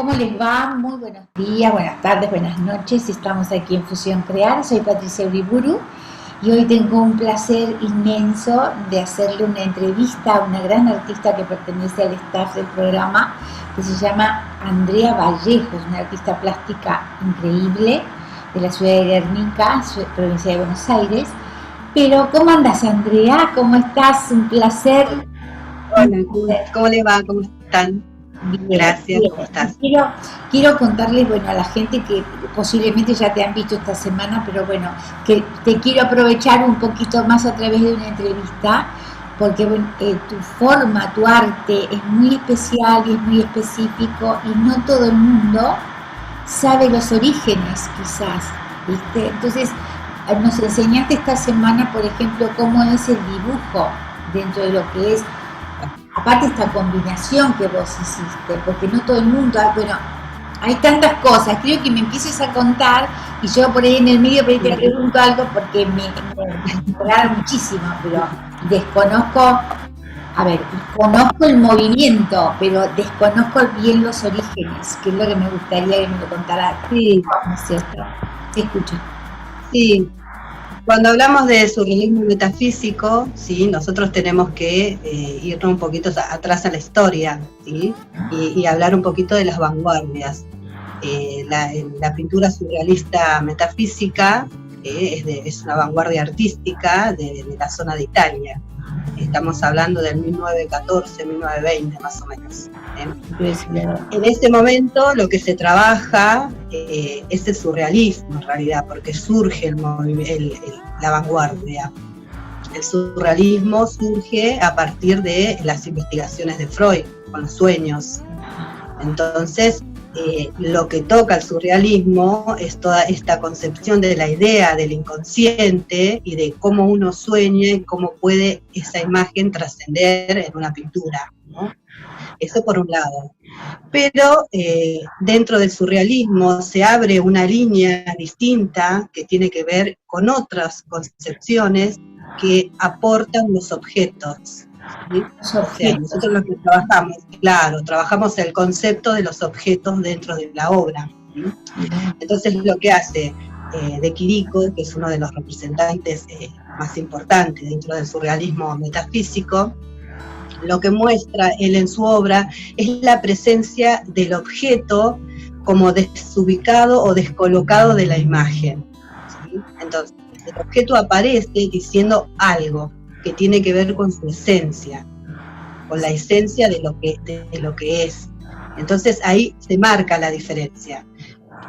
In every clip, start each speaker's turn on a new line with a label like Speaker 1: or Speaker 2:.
Speaker 1: ¿Cómo les va? Muy buenos días, buenas tardes, buenas noches. Estamos aquí en Fusión Crear. Soy Patricia Uriburu y hoy tengo un placer inmenso de hacerle una entrevista a una gran artista que pertenece al staff del programa, que se llama Andrea Vallejos, una artista plástica increíble de la ciudad de Guernica, provincia de Buenos Aires. Pero, ¿cómo andas, Andrea? ¿Cómo estás? Un placer.
Speaker 2: Hola, ¿cómo le va? ¿Cómo están?
Speaker 1: Bien,
Speaker 2: gracias,
Speaker 1: bien.
Speaker 2: ¿cómo estás?
Speaker 1: Quiero contarles, bueno, a la gente que posiblemente ya te han visto esta semana, pero bueno, que te quiero aprovechar un poquito más a través de una entrevista, porque bueno, tu forma, tu arte es muy especial y es muy específico y no todo el mundo sabe los orígenes, quizás, ¿viste? Entonces, nos enseñaste esta semana, por ejemplo, cómo es el dibujo dentro de lo que es, aparte esta combinación que vos hiciste, porque no todo el mundo, bueno, hay tantas cosas, creo que me empieces a contar y yo por ahí en el medio por ahí te pregunto algo porque me agrada muchísimo, pero desconozco, conozco el movimiento, pero desconozco bien los orígenes, que es lo que me gustaría que me lo contara.
Speaker 2: Sí.
Speaker 1: ¿No es cierto? Te escucho.
Speaker 2: Sí, cuando hablamos de surrealismo metafísico, sí, nosotros tenemos que irnos un poquito atrás a la historia, ¿sí? y hablar un poquito de las vanguardias. La pintura surrealista metafísica es una vanguardia artística de la zona de Italia. Estamos hablando del 1914, 1920 más o menos. En ese momento lo que se trabaja es el surrealismo en realidad, porque surge la vanguardia. El surrealismo surge a partir de las investigaciones de Freud con los sueños. Entonces, lo que toca el surrealismo es toda esta concepción de la idea del inconsciente y de cómo uno sueña y cómo puede esa imagen trascender en una pintura, ¿no? Eso por un lado. Pero dentro del surrealismo se abre una línea distinta que tiene que ver con otras concepciones que aportan los objetos. ¿Sí? O sea, nosotros lo que trabajamos el concepto de los objetos dentro de la obra. ¿Sí? Entonces lo que hace De Chirico, que es uno de los representantes más importantes dentro del surrealismo metafísico, lo que muestra él en su obra es la presencia del objeto como desubicado o descolocado de la imagen. ¿Sí? Entonces, el objeto aparece diciendo algo que tiene que ver con su esencia, con la esencia de lo que es. Entonces ahí se marca la diferencia.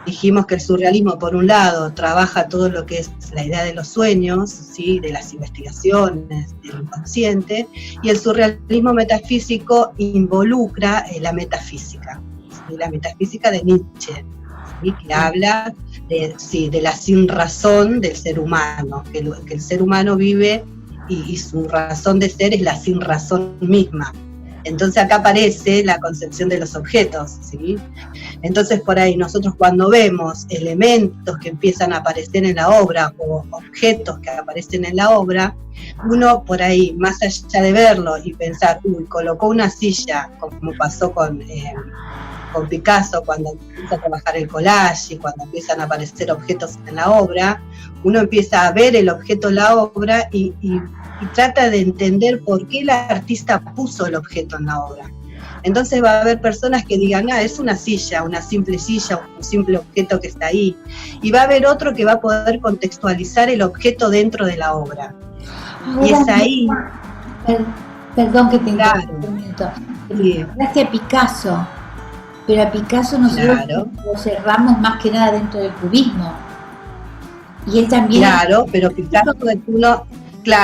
Speaker 2: Dijimos que el surrealismo, por un lado, trabaja todo lo que es la idea de los sueños, ¿sí? De las investigaciones, del inconsciente, y el surrealismo metafísico involucra la metafísica, ¿sí? La metafísica de Nietzsche, ¿sí? Que habla de la sinrazón del ser humano, que el ser humano vive y su razón de ser es la sinrazón misma. Entonces acá aparece la concepción de los objetos, ¿sí? Entonces por ahí nosotros cuando vemos elementos que empiezan a aparecer en la obra o objetos que aparecen en la obra, uno por ahí, más allá de verlo y pensar, colocó una silla, como pasó con Picasso cuando empieza a trabajar el collage y cuando empiezan a aparecer objetos en la obra, uno empieza a ver el objeto en la obra y trata de entender por qué el artista puso el objeto en la obra. Entonces va a haber personas que digan, es una silla, un simple objeto que está ahí. Y va a haber otro que va a poder contextualizar el objeto dentro de la obra. Ahora, y es ahí...
Speaker 1: Perdón que te interrumpa un minuto. Hablaste a Picasso, pero a Picasso nosotros lo cerramos más que nada dentro del cubismo. Y él también...
Speaker 2: Claro, pero Picasso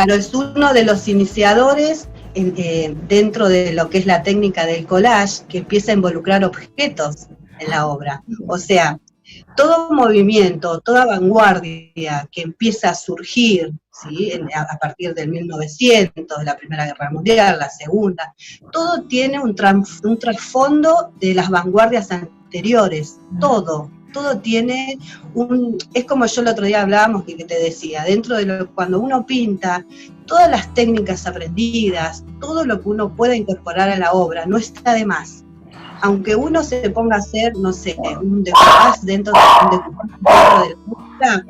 Speaker 2: es uno de los iniciadores dentro de lo que es la técnica del collage, que empieza a involucrar objetos en la obra. O sea, todo movimiento, toda vanguardia que empieza a surgir, ¿sí? A partir del 1900, de la Primera Guerra Mundial, la Segunda, todo tiene un trasfondo de las vanguardias anteriores, todo tiene es como yo el otro día hablábamos que te decía, dentro de cuando uno pinta, todas las técnicas aprendidas, todo lo que uno pueda incorporar a la obra, no está de más. aunque uno se ponga a hacer, no sé, un decoupage dentro de la obra,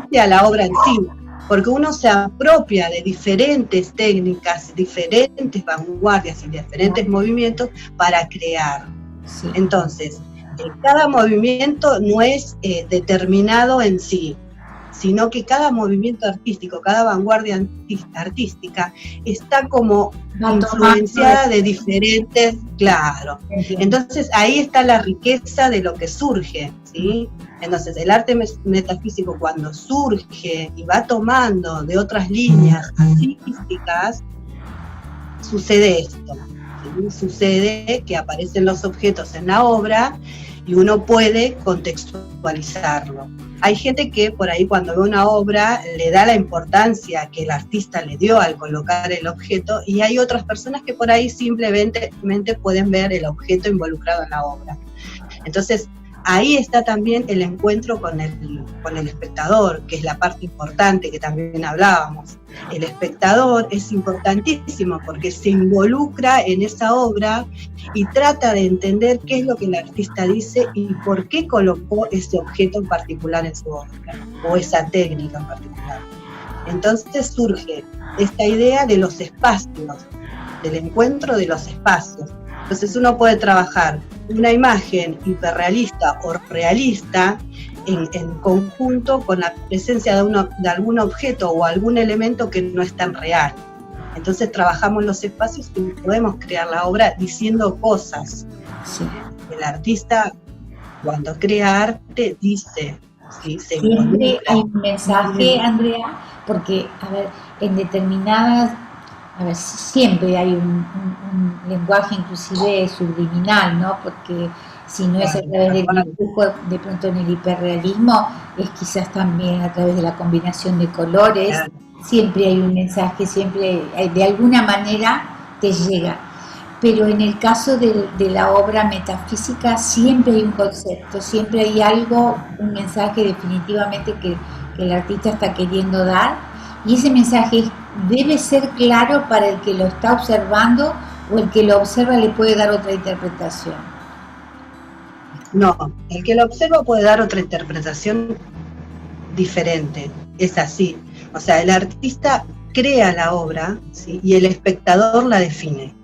Speaker 2: hacia la obra en sí, porque uno se apropia de diferentes técnicas, diferentes vanguardias y diferentes movimientos para crear. Sí. Entonces, cada movimiento no es determinado en sí, sino que cada movimiento artístico, cada vanguardia artística está como influenciada de diferentes, claro. Entonces ahí está la riqueza de lo que surge, ¿sí? Entonces el arte metafísico cuando surge y va tomando de otras líneas artísticas, sucede esto, ¿sí? Sucede que aparecen los objetos en la obra y uno puede contextualizarlo. Hay gente que por ahí cuando ve una obra le da la importancia que el artista le dio al colocar el objeto, y hay otras personas que por ahí simplemente pueden ver el objeto involucrado en la obra. Entonces, ahí está también el encuentro con el espectador, que es la parte importante que también hablábamos. El espectador es importantísimo porque se involucra en esa obra y trata de entender qué es lo que el artista dice y por qué colocó ese objeto en particular en su obra, o esa técnica en particular. Entonces surge esta idea de los espacios, del encuentro de los espacios. Entonces uno puede trabajar una imagen hiperrealista o realista en conjunto con la presencia de algún objeto o algún elemento que no es tan real. Entonces trabajamos los espacios y podemos crear la obra diciendo cosas. Sí. El artista cuando crea arte dice, ¿sí?
Speaker 1: Siempre hay un mensaje, Andrea, porque, a ver, en determinadas, siempre hay un lenguaje inclusive subliminal, ¿no? Porque si no es a través del dibujo, de pronto en el hiperrealismo, es quizás también a través de la combinación de colores. Claro. Siempre hay un mensaje, siempre hay, de alguna manera te llega. Pero en el caso de la obra metafísica siempre hay un concepto, siempre hay algo, un mensaje definitivamente que el artista está queriendo dar, y ese mensaje debe ser claro para el que lo está observando, o el que lo observa le puede dar otra interpretación.
Speaker 2: No, el que lo observa puede dar otra interpretación diferente, es así. O sea, el artista crea la obra, ¿sí? Y el espectador la define,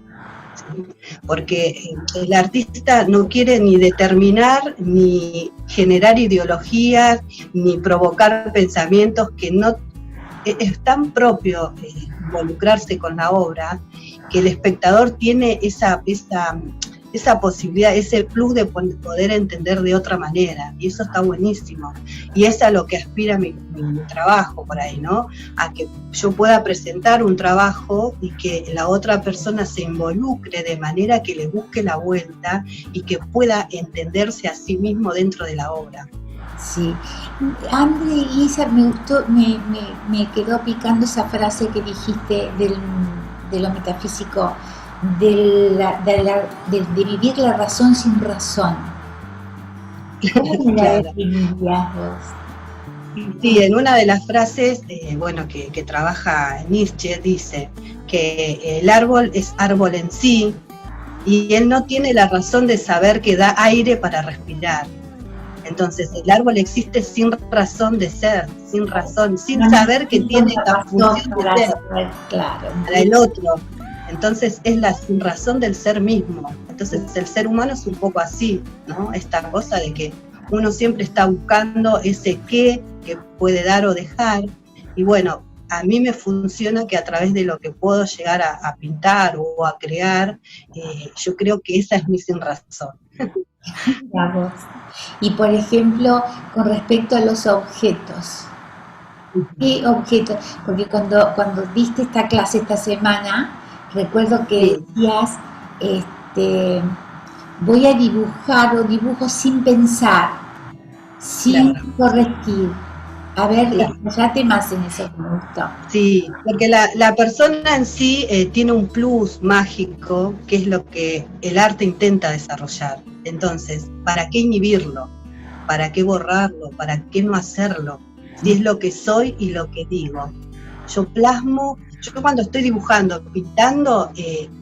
Speaker 2: ¿sí? Porque el artista no quiere ni determinar, ni generar ideologías, ni provocar pensamientos que no... Es tan propio involucrarse con la obra que el espectador tiene esa posibilidad, ese plus de poder entender de otra manera, y eso está buenísimo, y es a lo que aspira mi trabajo por ahí, ¿no? A que yo pueda presentar un trabajo y que la otra persona se involucre de manera que le busque la vuelta y que pueda entenderse a sí mismo dentro de la obra.
Speaker 1: Sí, André y Isa, me gustó, me quedó picando esa frase que dijiste de lo metafísico, de vivir la razón sin razón. ¿Cómo la definirías vos?
Speaker 2: Sí, en una de las frases, que trabaja Nietzsche, dice que el árbol es árbol en sí y él no tiene la razón de saber que da aire para respirar. Entonces el árbol existe sin razón de ser, sin razón, sin saber que tiene esta función de ser para el otro. Entonces es la sin razón del ser mismo. Entonces el ser humano es un poco así, ¿no? Esta cosa de que uno siempre está buscando ese qué que puede dar o dejar. Y bueno, a mí me funciona que a través de lo que puedo llegar a pintar o a crear, yo creo que esa es mi sin razón.
Speaker 1: Vamos. Y por ejemplo, con respecto a los objetos, ¿qué objetos? Porque cuando diste esta clase esta semana, recuerdo que decías, voy a dibujar o dibujo sin pensar, sin corregir. A ver, explayate más en eso que me gustó.
Speaker 2: Sí, porque la persona en sí tiene un plus mágico, que es lo que el arte intenta desarrollar. Entonces, ¿para qué inhibirlo? ¿Para qué borrarlo? ¿Para qué no hacerlo? Si es lo que soy y lo que digo. Yo plasmo, yo cuando estoy dibujando, pintando,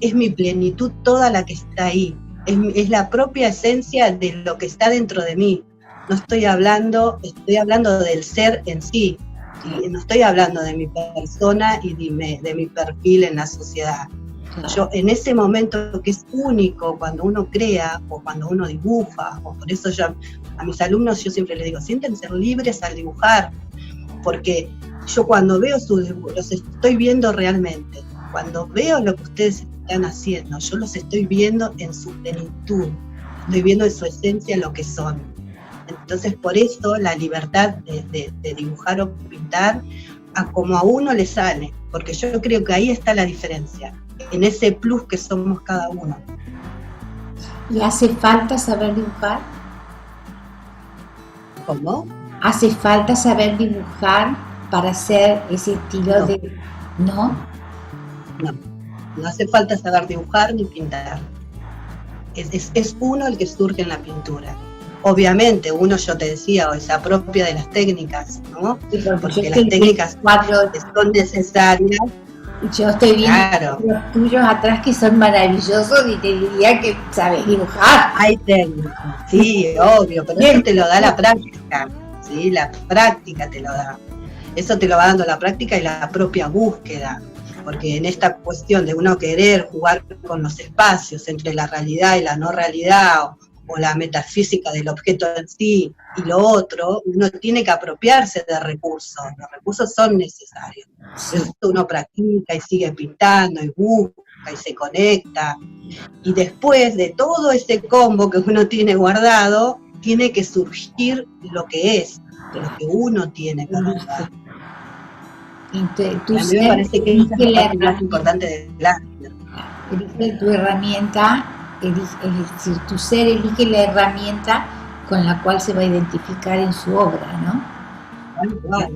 Speaker 2: es mi plenitud toda la que está ahí. es la propia esencia de lo que está dentro de mí. No estoy hablando del ser en sí, ¿sí? No estoy hablando de mi persona y de mi perfil en la sociedad. Claro. Yo en ese momento que es único, cuando uno crea o cuando uno dibuja, o por eso yo a mis alumnos yo siempre les digo, siéntense libres al dibujar, porque yo cuando veo sus dibujos, los estoy viendo realmente. Cuando veo lo que ustedes están haciendo, yo los estoy viendo en su plenitud, estoy viendo en su esencia lo que son. Entonces, por eso la libertad de dibujar o pintar, a como a uno le sale, porque yo creo que ahí está la diferencia, en ese plus que somos cada uno.
Speaker 1: ¿Y hace falta saber dibujar?
Speaker 2: ¿Cómo?
Speaker 1: ¿Hace falta saber dibujar para hacer ese estilo
Speaker 2: No.
Speaker 1: de...? ¿No?
Speaker 2: No hace falta saber dibujar ni pintar. Es uno el que surge en la pintura. Obviamente, uno, yo te decía, se apropia de las técnicas, ¿no?
Speaker 1: Sí,
Speaker 2: porque las técnicas son necesarias.
Speaker 1: Yo estoy viendo
Speaker 2: claro.
Speaker 1: Los tuyos atrás que son maravillosos y te diría que sabes dibujar.
Speaker 2: Hay técnicas, sí, obvio, pero eso te lo da la práctica, ¿sí? La práctica te lo da. Eso te lo va dando la práctica y la propia búsqueda. Porque en esta cuestión de uno querer jugar con los espacios entre la realidad y la no realidad, o la metafísica del objeto en sí y lo otro, uno tiene que apropiarse de recursos. Los recursos son necesarios. Sí. Eso uno practica y sigue pintando y busca y se conecta. Y después de todo ese combo que uno tiene guardado, tiene que surgir lo que es, lo que uno tiene que guardar. A mí me parece que esa es la parte más importante del arte.
Speaker 1: Elige tu herramienta, es decir, tu ser elige la herramienta con la cual se va a identificar en su obra, ¿no?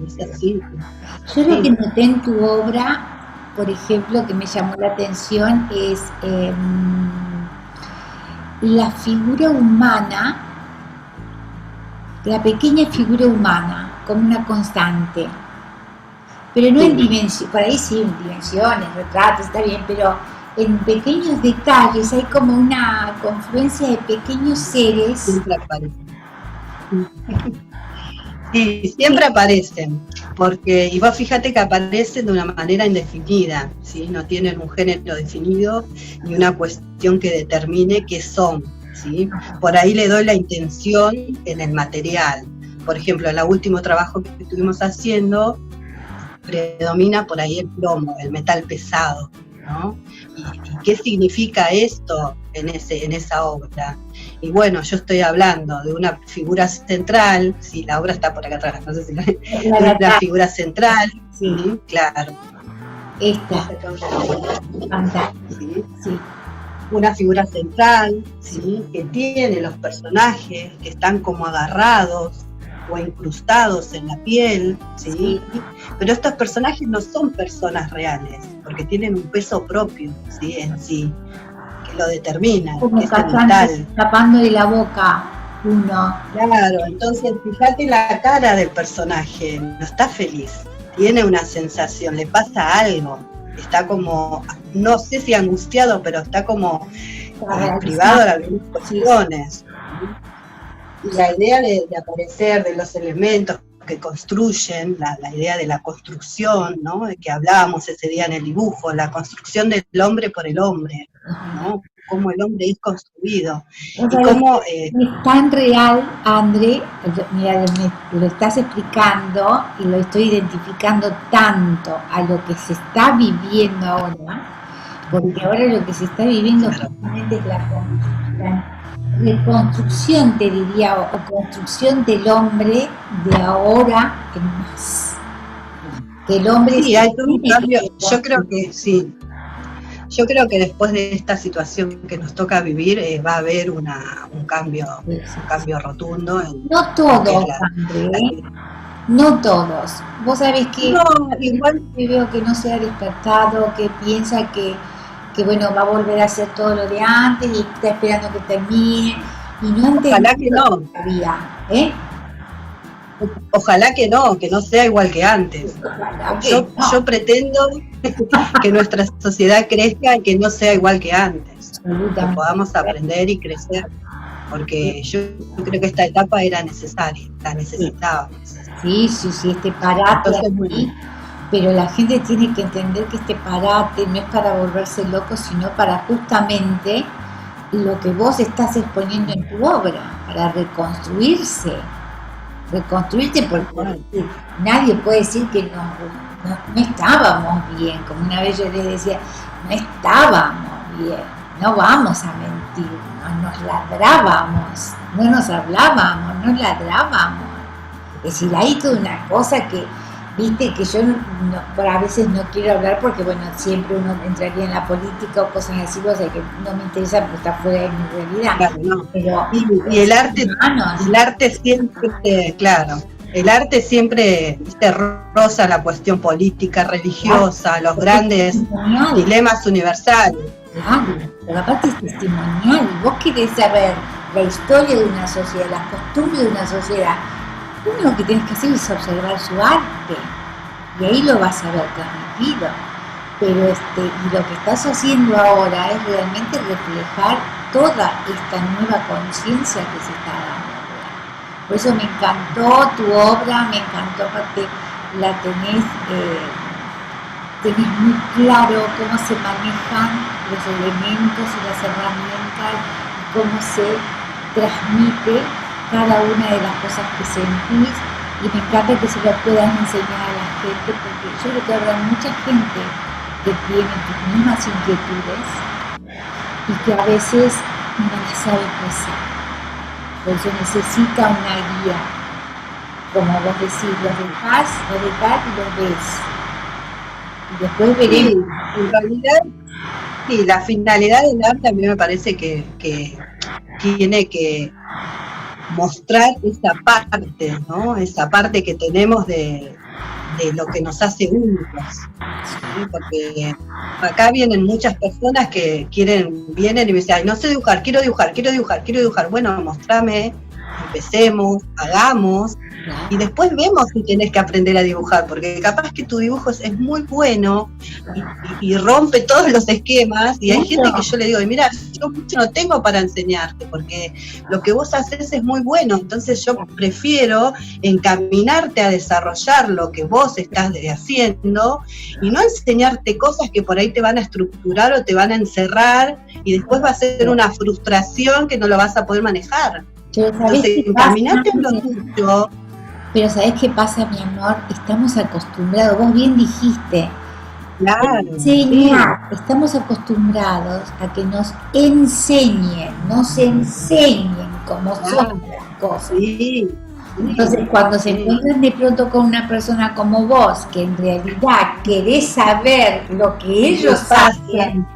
Speaker 2: Es así.
Speaker 1: Yo lo que noté en tu obra, por ejemplo, que me llamó la atención, es la figura humana, la pequeña figura humana, como una constante. Pero no en dimensiones, por ahí sí, en dimensiones, retratos, está bien, pero en pequeños detalles hay como una confluencia de pequeños seres.
Speaker 2: Siempre aparecen. Sí, siempre aparecen, porque, y vos fíjate que aparecen de una manera indefinida, ¿sí? No tienen un género definido ni una cuestión que determine qué son, ¿sí? Por ahí le doy la intención en el material. Por ejemplo, en el último trabajo que estuvimos haciendo, predomina por ahí el plomo, el metal pesado, ¿no? ¿Y qué significa esto en esa obra? Y bueno, yo estoy hablando de una figura central, sí, la obra está por acá atrás, no sé si una figura central, sí, claro.
Speaker 1: Esta.
Speaker 2: ¿Sí? Sí. Una figura central, ¿sí? Que tiene los personajes que están como agarrados o incrustados en la piel, ¿sí? Pero estos personajes no son personas reales, porque tienen un peso propio, ¿sí? En sí, que lo determina,
Speaker 1: como
Speaker 2: que es vital.
Speaker 1: Tapando de la boca uno.
Speaker 2: Claro, entonces fíjate la cara del personaje, no está feliz, tiene una sensación, le pasa algo, está como, no sé si angustiado, pero está como privado de algunas cuestiones. Y la idea de aparecer de los elementos que construyen, la idea de la construcción, ¿no? De que hablábamos ese día en el dibujo, la construcción del hombre por el hombre, ¿no? Cómo el hombre es construido.
Speaker 1: O sea,
Speaker 2: y cómo,
Speaker 1: es tan real, André, mira, me lo estás explicando y lo estoy identificando tanto a lo que se está viviendo ahora, porque ahora lo que se está viviendo justamente es la reconstrucción, te diría, o construcción del hombre de ahora en más. Que el hombre
Speaker 2: sí, hay un cambio, yo creo que sí. Yo creo que después de esta situación que nos toca vivir va a haber un cambio rotundo.
Speaker 1: No todos, André, no todos. Vos sabés que
Speaker 2: no, igual
Speaker 1: veo que no se ha despertado, que piensa que bueno, va a volver a hacer todo lo de antes y está esperando que termine y no entiendo.
Speaker 2: Ojalá que no.
Speaker 1: Todavía, ¿eh?
Speaker 2: Ojalá que no sea igual que antes. Yo pretendo que nuestra sociedad crezca y que no sea igual que antes.
Speaker 1: absolutamente.
Speaker 2: podamos aprender y crecer, porque yo creo que esta etapa era necesaria, la necesitábamos.
Speaker 1: Sí, este parate.
Speaker 2: Entonces,
Speaker 1: aquí,
Speaker 2: bueno,
Speaker 1: pero la gente tiene que entender que este parate no es para volverse loco, sino para justamente lo que vos estás exponiendo en tu obra, para reconstruirte, porque nadie puede decir que no estábamos bien, como una vez yo les decía, no estábamos bien, no vamos a mentir, nos ladrábamos, no nos hablábamos, nos ladrábamos. Es decir, hay toda una cosa que, viste, que yo a veces no quiero hablar porque, bueno, siempre uno entraría en la política o cosas así, o sea, que no me interesa porque está fuera de mi realidad.
Speaker 2: Claro, no.
Speaker 1: Pero
Speaker 2: y el arte siempre, claro, el arte siempre, viste, roza la cuestión política, religiosa, los grandes dilemas universales.
Speaker 1: Claro, pero aparte es testimonial. Vos querés saber la historia de una sociedad, las costumbres de una sociedad. Lo único que tienes que hacer es observar su arte y ahí lo vas a ver transmitido. Pero y lo que estás haciendo ahora es realmente reflejar toda esta nueva conciencia que se está dando. Por eso me encantó tu obra, me encantó porque la tenés muy claro cómo se manejan los elementos y las herramientas, cómo se transmite cada una de las cosas que sentís, y me encanta que se lo puedas enseñar a la gente, porque yo creo que habrá mucha gente que tiene tus mismas inquietudes y que a veces no las sabe expresar. Por eso necesita una guía, como vos decís, lo dejás y lo ves. Y después veremos.
Speaker 2: Sí, en realidad, sí, la finalidad del arte a mí me parece que tiene que mostrar esa parte, ¿no? Esa parte que tenemos de lo que nos hace únicos, ¿sí? Porque acá vienen muchas personas que vienen y me dicen, ay, no sé dibujar, quiero dibujar. Bueno, mostrame, empecemos, hagamos, y después vemos si tenés que aprender a dibujar, porque capaz que tu dibujo es muy bueno y rompe todos los esquemas, y hay gente que yo le digo, mira, yo mucho no tengo para enseñarte, porque lo que vos haces es muy bueno, entonces yo prefiero encaminarte a desarrollar lo que vos estás haciendo, y no enseñarte cosas que por ahí te van a estructurar o te van a encerrar, y después va a ser una frustración que no lo vas a poder manejar. Entonces, encaminate en lo tuyo.
Speaker 1: Pero ¿sabés qué pasa, mi amor? Estamos acostumbrados, vos bien dijiste,
Speaker 2: claro,
Speaker 1: enseñar, sí. Estamos acostumbrados a que nos enseñen cómo son las cosas. Sí. Entonces, cuando se encuentran de pronto con una persona como vos, que en realidad querés saber lo que ellos hacen,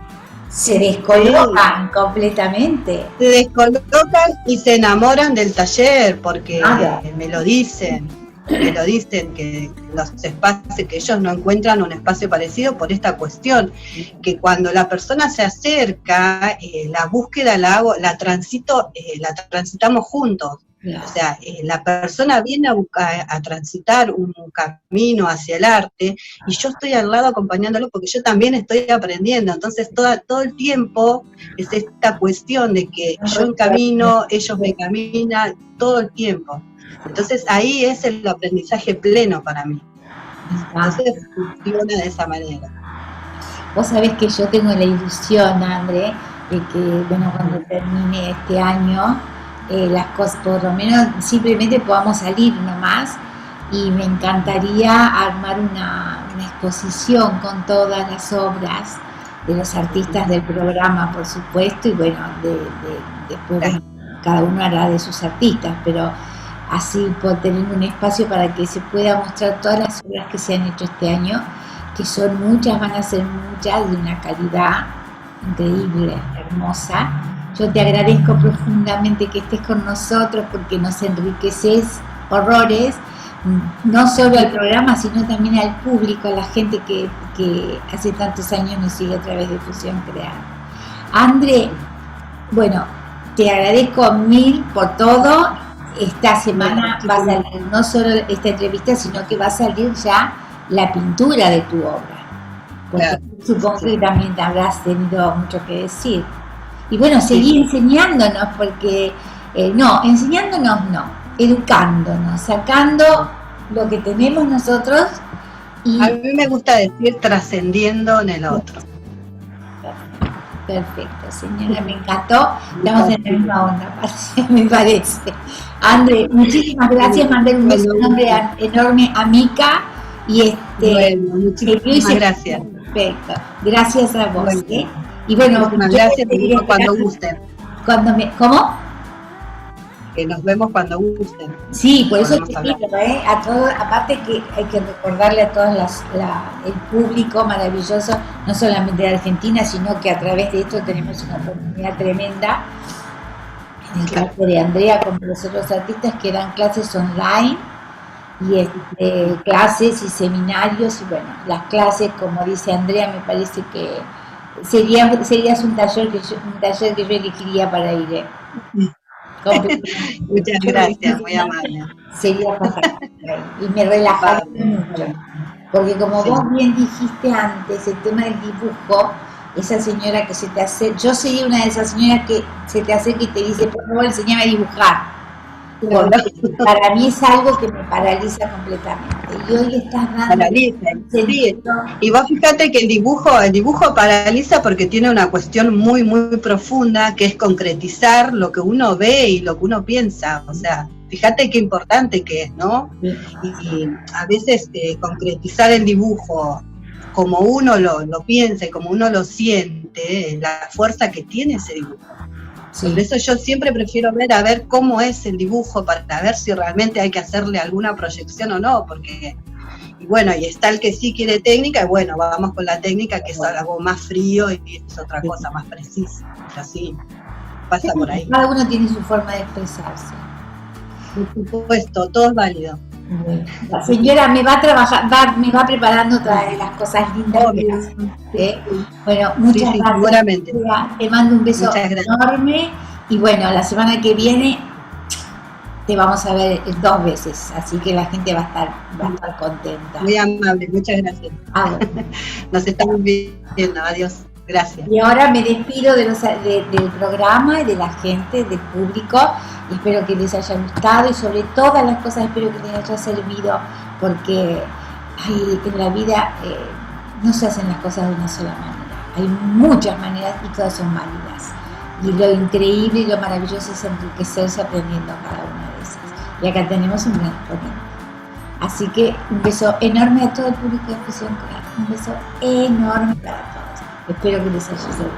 Speaker 1: se descolocan completamente.
Speaker 2: Se descolocan y se enamoran del taller, porque me lo dicen que los espacios, que ellos no encuentran un espacio parecido por esta cuestión, que cuando la persona se acerca, la búsqueda la transitamos juntos. O sea, la persona viene a transitar un camino hacia el arte, y yo estoy al lado acompañándolo porque yo también estoy aprendiendo. Entonces todo el tiempo es esta cuestión de que yo encamino, ellos me caminan, todo el tiempo. Entonces ahí es el aprendizaje pleno para mí. Entonces funciona de esa manera.
Speaker 1: Vos sabés que yo tengo la ilusión, André, de que, bueno, cuando termine este año, las cosas, por lo menos simplemente podamos salir nomás, y me encantaría armar una exposición con todas las obras de los artistas del programa, por supuesto, y bueno, después cada uno hará de sus artistas, pero así poder tener un espacio para que se pueda mostrar todas las obras que se han hecho este año, que son muchas, van a ser muchas, de una calidad increíble, hermosa. Yo te agradezco profundamente que estés con nosotros, porque nos enriqueces horrores, no solo al programa, sino también al público, a la gente que hace tantos años nos sigue a través de Fusión Crear. André, bueno, te agradezco mil por todo. Esta semana va a salir no solo esta entrevista, sino que va a salir ya la pintura de tu obra. Porque supongo que también te habrás tenido mucho que decir. Y bueno, seguir enseñándonos, porque enseñándonos no, educándonos, sacando lo que tenemos nosotros. Y
Speaker 2: a mí me gusta decir trascendiendo en el otro.
Speaker 1: Perfecto, señora, me encantó. Estamos en la misma onda, me parece. André, muchísimas gracias. Mandé un beso enorme a Mica. Y
Speaker 2: bueno, muchísimas gracias.
Speaker 1: Perfecto, gracias a vos.
Speaker 2: Bueno,
Speaker 1: y bueno,
Speaker 2: gracias, cuando gusten.
Speaker 1: ¿Cómo?
Speaker 2: Que nos vemos cuando gusten.
Speaker 1: Sí, por eso te digo, a todos, aparte que hay que recordarle a todos el público maravilloso, no solamente de Argentina, sino que a través de esto tenemos una oportunidad tremenda, en el caso de Andrea, como los otros artistas, que dan clases online, y clases y seminarios, y bueno, las clases, como dice Andrea, me parece que serías un taller que yo elegiría para ir.
Speaker 2: Muchas gracias, muy amable.
Speaker 1: Sería fantástico y me relajaría mucho, porque como vos bien dijiste antes, el tema del dibujo, esa señora que se te hace, yo sería una de esas señoras que se te acerca y te dice, por favor, enséñame a dibujar. Porque para mí es algo que me paraliza completamente. Y hoy estás dando...
Speaker 2: Paraliza, sí. Y vos fíjate que el dibujo paraliza porque tiene una cuestión muy, muy profunda, que es concretizar lo que uno ve y lo que uno piensa. O sea, fíjate qué importante que es, ¿no? Y a veces concretizar el dibujo como uno lo piensa y como uno lo siente, la fuerza que tiene ese dibujo. Sí. Por eso yo siempre prefiero ver cómo es el dibujo, para ver si realmente hay que hacerle alguna proyección o no, porque, y bueno, y está el que sí quiere técnica, y bueno, vamos con la técnica, que es algo más frío y es otra cosa más precisa, así pasa por ahí.
Speaker 1: Cada uno tiene su forma de expresarse.
Speaker 2: Por supuesto, todo es válido.
Speaker 1: La señora me va a trabajar, me va preparando otra de las cosas lindas. Bueno, muchas gracias.
Speaker 2: Seguramente.
Speaker 1: Te mando un beso enorme y bueno, la semana que viene te vamos a ver 2 veces, así que la gente va a estar contenta.
Speaker 2: Muy amable, muchas gracias. Nos estamos viendo, adiós. Gracias.
Speaker 1: Y ahora me despido del programa y de la gente, del público. Espero que les haya gustado y sobre todas las cosas espero que les haya servido, porque en la vida no se hacen las cosas de una sola manera. Hay muchas maneras y todas son válidas. Y lo increíble y lo maravilloso es enriquecerse aprendiendo cada una de esas. Y acá tenemos un gran ponente. Así que un beso enorme a todo el público de Fusión Crear. Un beso enorme para todos. Espero que les haya servido.